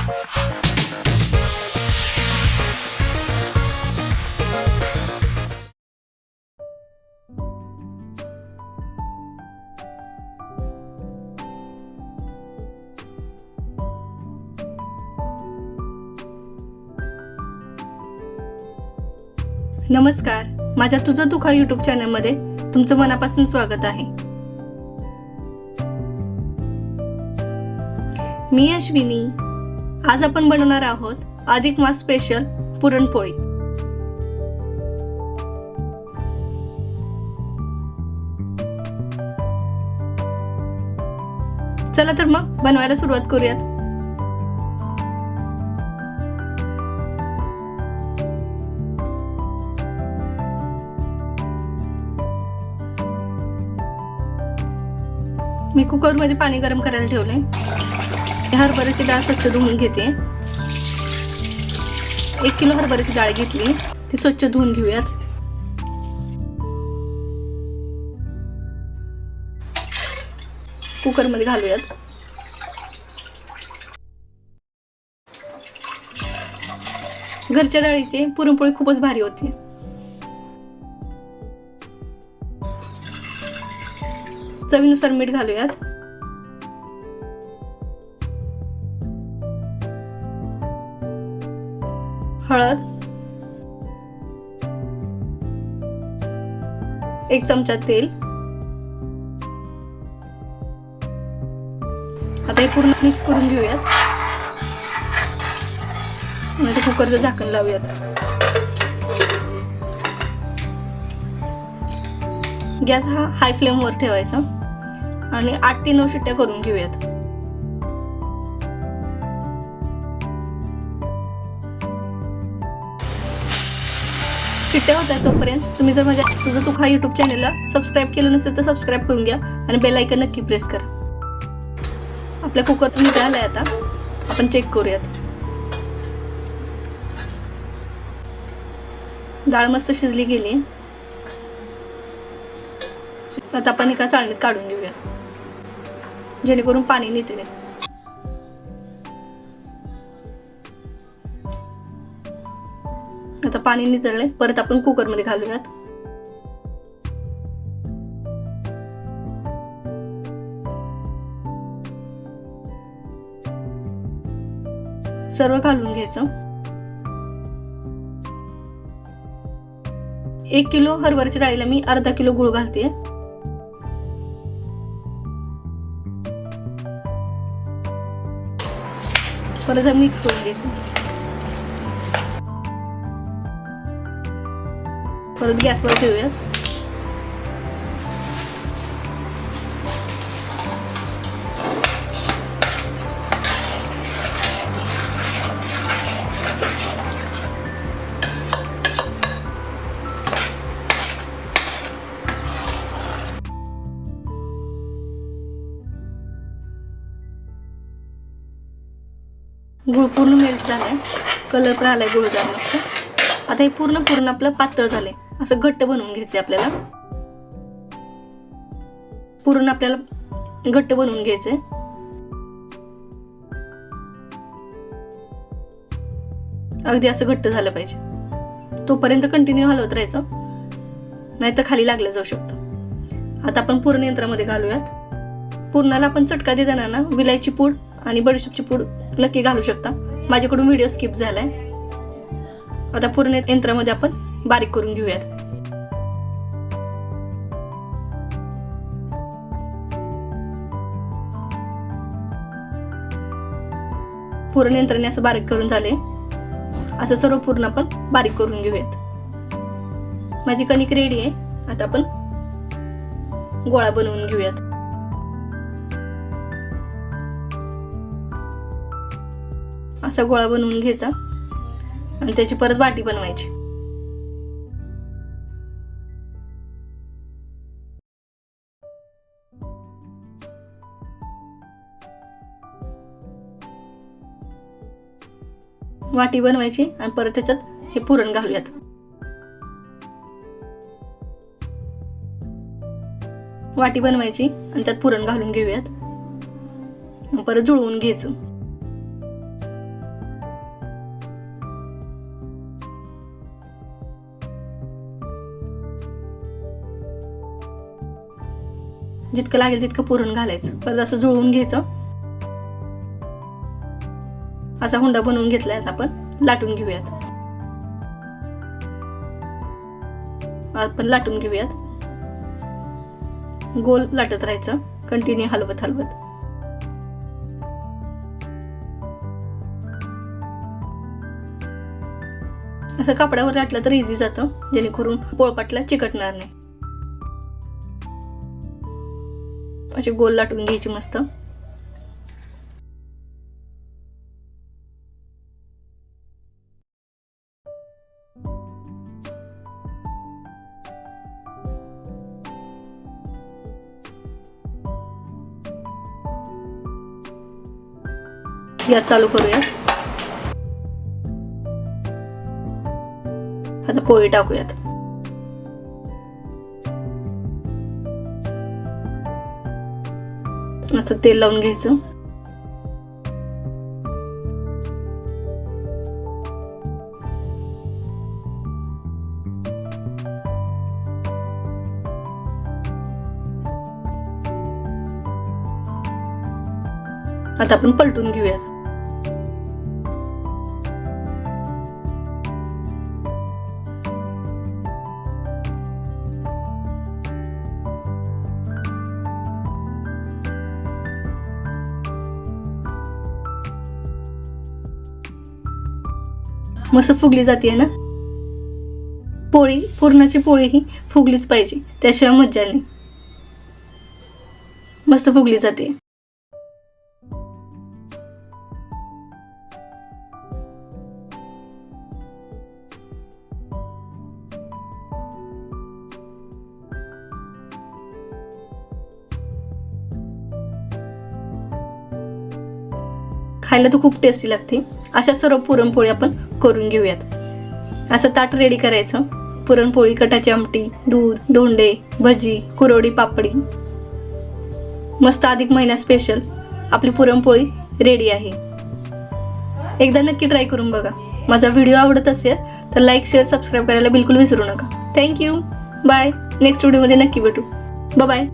नमस्कार, माझ्या तुझं तू खा YouTube चॅनलमध्ये तुमचं मनापासून स्वागत आहे. मी अश्विनी. आज आपण बनवणार आहोत अधिक मास स्पेशल पुरणपोळी. चला तर मग बनवायला सुरुवात करूयात. मी कुकरमध्ये पाणी गरम करायला ठेवले. हरभऱ्याची डाळ स्वच्छ धुवून घेते. 1 किलो हरभऱ्याची डाळ घेतली, ती स्वच्छ धुवून घेऊयात. कुकरमध्ये घालूयात. घरच्या डाळीची पुरणपोळी खूपच भारी होती. चवीनुसार मीठ घालूयात. हळद, 1 चमचा तेल. आता हे पूर्ण मिक्स करून घेऊयात. नंतर कुकरचं झाकण लावूयात. गॅस हा हाय फ्लेमवर ठेवायचा आणि 8 ते 9 शिट्ट्या करून घेऊयात. शिट्ट्या होत्या तोपर्यंत तुम्ही जर माझ्या तुझं तू खा YouTube चॅनलला सबस्क्राईब केलं नसेल तर सबस्क्राईब करून घ्या आणि बेल आयकॉन नक्की प्रेस करा. आपल्या कुकर निघालाय. आता आपण चेक करूयात. डाळ मस्त शिजली गेली. आता आपण एका चाळणीत काढून घेऊया जेणेकरून पाणी निथळेल. आता पाणी निथळले. परत आपण कुकरमध्ये घालूयात. सर्व घालून घ्यायचं. 1 किलो हरभऱ्याच्या डाळीला मी अर्धा किलो गूळ घालते. परत मिक्स करून घ्यायचं. परत गॅसवर ठेवूयात. गूळ पूर्ण मेल्ट झालाय. कलर पण आलाय गुळदार मस्त. आता हे पूर्ण आपलं पातळ झालंय. असं घट्ट बनवून घ्यायचंय आपल्याला. पूर्ण आपल्याला घट्ट बनवून घ्यायचंय. अगदी असं घट्ट झालं पाहिजे. तोपर्यंत कंटिन्यू हलवत राहायचं, नाहीतर खाली लागलं जाऊ शकतं. आता आपण पूर्ण यंत्रामध्ये घालूयात. पूर्णाला आपण चटका देताना ना विलायची पूड आणि बडीशेपची पूड नक्की घालू शकता. माझ्याकडून व्हिडिओ स्किप झालाय. आता पूर्ण यंत्रामध्ये आपण बारीक करून घेऊयात. पूर्ण यंत्राने असं बारीक करून झाले. असं सर्व पूर्ण आपण बारीक करून घेऊयात. माझी कणिक रेडी आहे. आता आपण गोळा बनवून घेऊयात. असा गोळा बनवून घ्यायचा आणि त्याची परत वाटी बनवायची. वाटी बनवायची आणि परत त्याच्यात हे पुरण घालूयात. वाटी बनवायची आणि त्यात पुरण घालून घेऊयात. परत जुळवून घ्यायचं. जितकं लागेल तितकं पुरण घालायचं. परत असं जुळवून घ्यायचं. असा हुंडा बनवून घेतलाय. आपण लाटून घेऊयात. आपण लाटून घेऊयात. गोल लाटत राहायचं, कंटिन्यू हलवत हलवत. असं कापडावर लाटलं तर इझी जातं, जेणेकरून पोळपाटला चिकटणार नाही. अशी गोल लाटून घ्यायची मस्त. गॅस चालू करूया. आता पोळी टाकूयात. असं तेल लावून घ्यायचं. आता आपण पलटून घेऊयात. मस्त फुगली जाते ना पोळी. पुरणाची पोळी ही फुगलीच पाहिजे, त्याशिवाय मज्जा नाही. मस्त फुगली जाते. खायला तर खूप टेस्टी लागते. अशा सर्व पुरणपोळी आपण करून घेऊयात. असं ताट रेडी करायचं. पुरणपोळी, कटाची आमटी, दूध, धोंडे, भजी, कुरवडी, पापडी. मस्त अधिक महिना स्पेशल आपली पुरणपोळी रेडी आहे. एकदा नक्की ट्राय करून बघा. माझा व्हिडिओ आवडत असेल तर लाईक, शेअर, सबस्क्राईब करायला बिलकुल विसरू नका. थँक्यू. बाय. नेक्स्ट व्हिडिओमध्ये नक्की भेटू. बाय.